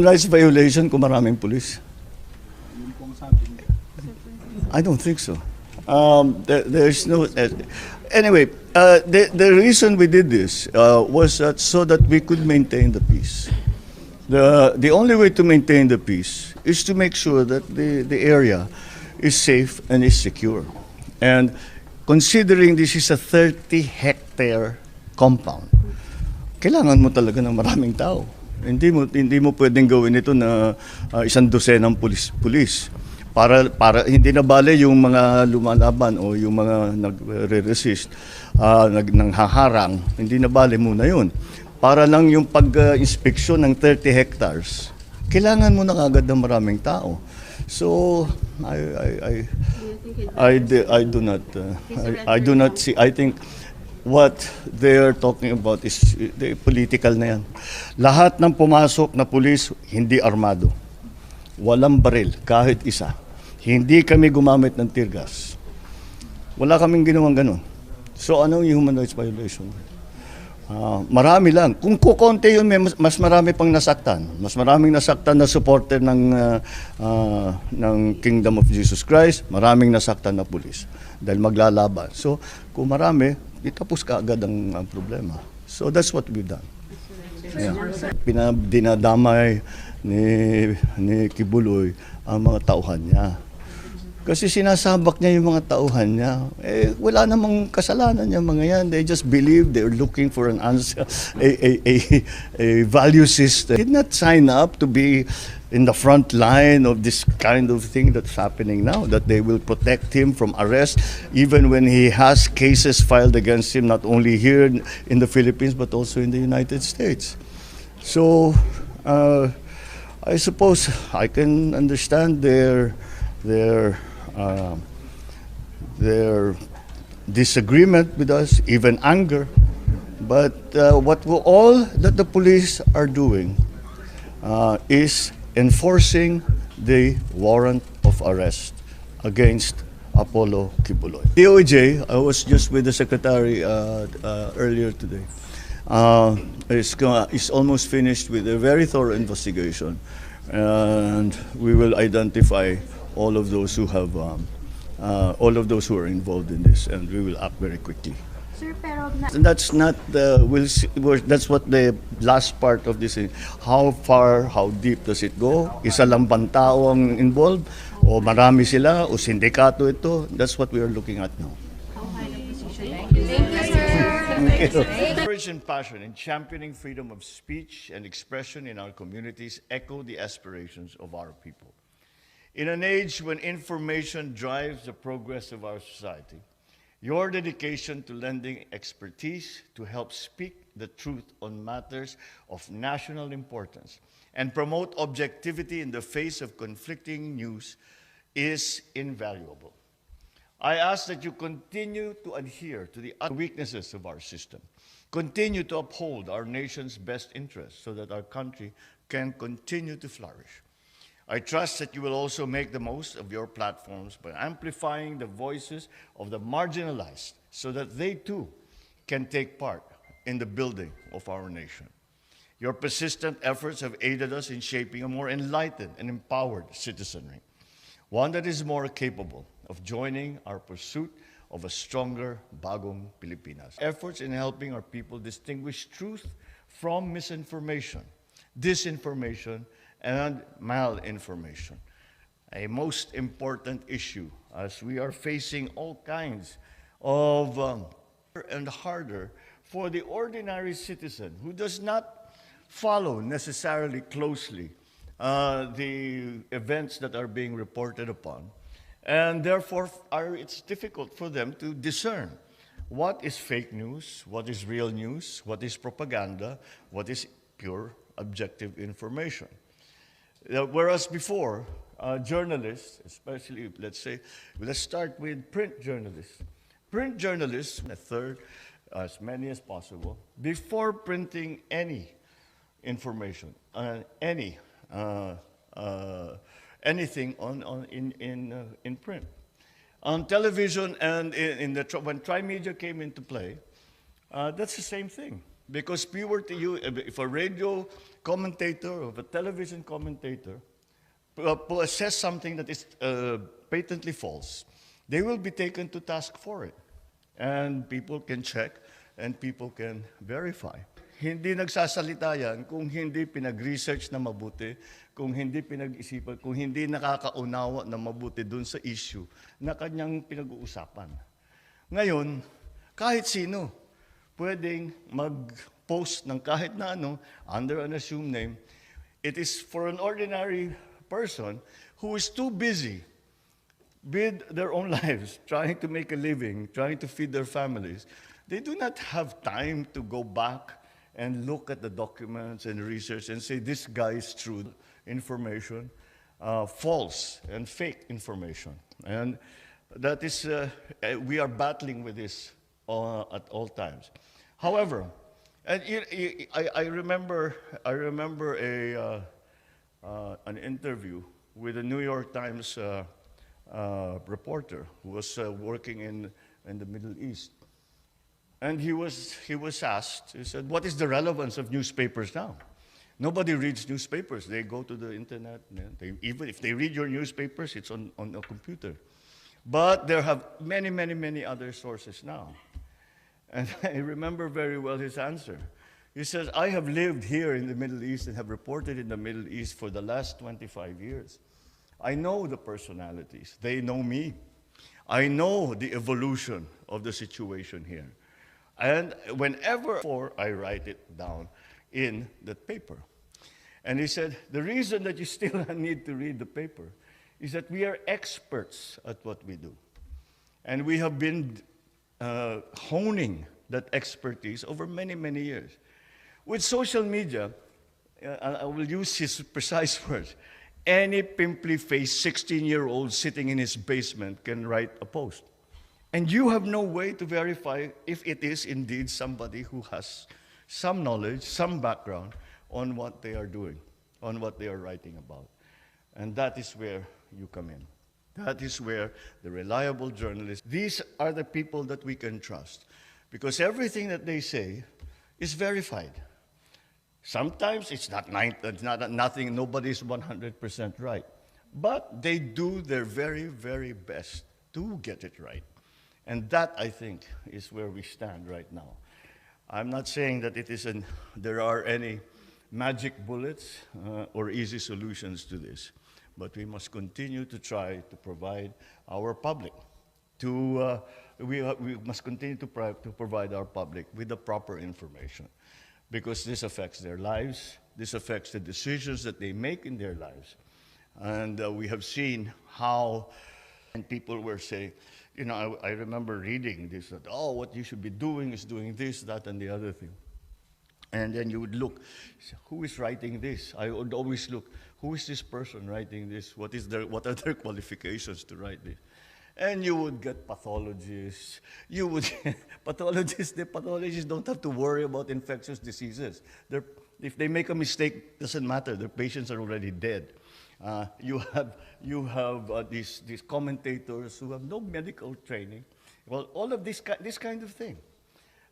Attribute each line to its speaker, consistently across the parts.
Speaker 1: Rights violation kung maraming pulis? I don't think so. There's no... anyway, the reason we did this was so that we could maintain the peace. The only way to maintain the peace is to make sure that the area is safe and is secure. And considering this is a 30-hectare compound, kailangan mo talaga ng maraming tao. Hindi mo pwedeng gawin ito na isang dosenang pulis. Para hindi na bale yung mga lumalaban o yung mga nagre-resist, nanghaharang, hindi na bale muna yun. Para lang yung pag-inspeksyon ng 30 hectares, kailangan mo na kagad ng maraming tao. So I do not see. I think what they're talking about is political na yan. Lahat ng pumasok na pulis hindi armado. Walang baril, kahit isa. Hindi kami gumamit ng tear gas. Wala kaming ginawang ganun. So ano yung human rights violation? Marami lang. Kung kukonti yun, mas marami pang nasaktan. Mas maraming nasaktan na supporter ng Kingdom of Jesus Christ, maraming nasaktan na pulis dahil maglalaban. So kung marami, itapos ka agad ang problema. So that's what we've done. Yeah. Dinadamay ni Quiboloy ang mga tauhan niya. Kasi sinasabak niya yung mga tauhan niya. Wala namang kasalanan niya mga yan. They just believe they're looking for an answer, a value system. He did not sign up to be in the front line of this kind of thing that's happening now, that they will protect him from arrest, even when he has cases filed against him, not only here in the Philippines, but also in the United States. So, I suppose I can understand their disagreement with us, even anger. But all that the police are doing is enforcing the warrant of arrest against Apollo Quiboloy. DOJ, I was just with the secretary earlier today, is almost finished with a very thorough investigation, and we will identify all of those who have, all of those who are involved in this, and we will act very quickly.
Speaker 2: Sir, pero
Speaker 1: And that's not the, that's what the last part of this is. How far, how deep does it go? Isa lang bang tao ang involved? O marami sila? O sindikato ito? That's what we are looking at now.
Speaker 2: Thank you, sir.
Speaker 1: Courage and passion in championing freedom of speech and expression in our communities echo the aspirations of our people. In an age when information drives the progress of our society, your dedication to lending expertise to help speak the truth on matters of national importance and promote objectivity in the face of conflicting news is invaluable. I ask that you continue to adhere to the weaknesses of our system, continue to uphold our nation's best interests so that our country can continue to flourish. I trust that you will also make the most of your platforms by amplifying the voices of the marginalized so that they too can take part in the building of our nation. Your persistent efforts have aided us in shaping a more enlightened and empowered citizenry, one that is more capable of joining our pursuit of a stronger Bagong Pilipinas. Efforts in helping our people distinguish truth from misinformation, disinformation, and malinformation. A most important issue as we are facing all kinds of and harder for the ordinary citizen who does not follow necessarily closely the events that are being reported upon, and therefore it's difficult for them to discern what is fake news, what is real news, what is propaganda, what is pure objective information. Whereas before, journalists, especially, let's start with print journalists. Print journalists, a third, as many as possible, before printing any information, anything in print. On television and when Trimedia came into play, that's the same thing. Because if a radio commentator or a television commentator says something that is patently false, they will be taken to task for it. And people can check and people can verify. Hindi nagsasalita yan kung hindi pinag-research na mabuti, kung hindi pinag-isipan, kung hindi nakakaunawa na mabuti dun sa issue na kanyang pinag-uusapan. Ngayon, kahit sino, pwedeng mag-post ng kahit na ano, under an assumed name. It is for an ordinary person who is too busy with their own lives, trying to make a living, trying to feed their families. They do not have time to go back and look at the documents and research and say, this guy is true information, false and fake information. And that is, we are battling with this at all times. However, and I remember an interview with a New York Times reporter who was working in the Middle East. And he was asked, he said, what is the relevance of newspapers now? Nobody reads newspapers. They go to the internet. Even if they read your newspapers, it's on a computer. But there have many other sources now. And I remember very well his answer. He says, I have lived here in the Middle East and have reported in the Middle East for the last 25 years. I know the personalities. They know me. I know the evolution of the situation here. And whenever I write it down in the paper. And he said, the reason that you still need to read the paper is that we are experts at what we do. And we have been honing that expertise over many years. With social media, I will use his precise words, any pimply-faced 16-year-old sitting in his basement can write a post. And you have no way to verify if it is indeed somebody who has some knowledge, some background on what they are doing, on what they are writing about. And that is where you come in. That is where the reliable journalists, these are the people that we can trust. Because everything that they say is verified. Sometimes it's nothing, nobody's 100% right. But they do their very best to get it right. And that, I think, is where we stand right now. I'm not saying that there are any magic bullets or easy solutions to this, but we must continue to try to provide our public we must continue to provide our public with the proper information, because this affects their lives, this affects the decisions that they make in their lives. And we have seen how people were saying, I remember reading this, that, what you should be doing is doing this, that, and the other thing. And then you would look, who is writing this? I would always look, who is this person writing this? What are their qualifications to write this? And you would get pathologists. The pathologists don't have to worry about infectious diseases. If they make a mistake, it doesn't matter. The patients are already dead. You have these commentators who have no medical training. Well, all of this kind of thing.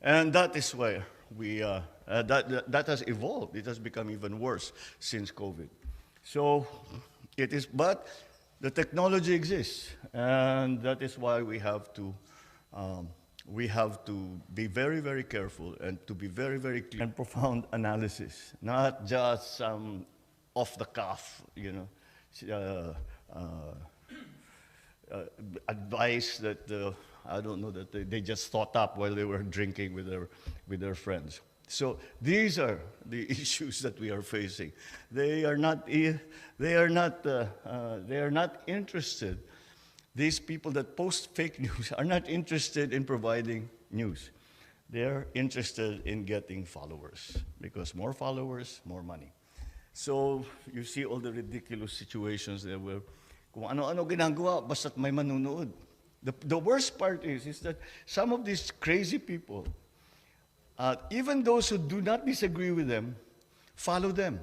Speaker 1: And that is where that has evolved. It has become even worse since COVID. So it is, but the technology exists, and that is why we have to be very careful and to be very clear and profound analysis, not just some off the cuff, advice that I don't know, that they just thought up while they were drinking with their friends. So these are the issues that we are facing. They are not interested. These people that post fake news are not interested in providing news. They're interested in getting followers, because more followers, more money. So you see all the ridiculous situations there where kung ano-ano ginagawa basta't may manunood. The worst part is that some of these crazy people, even those who do not disagree with them, follow them.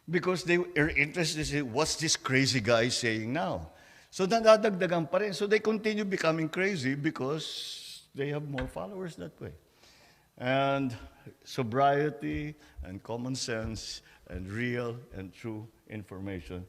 Speaker 1: Because they are interested in what's this crazy guy saying now. So nadadagdagan pa rin. So they continue becoming crazy because they have more followers that way. and sobriety and common sense and real and true information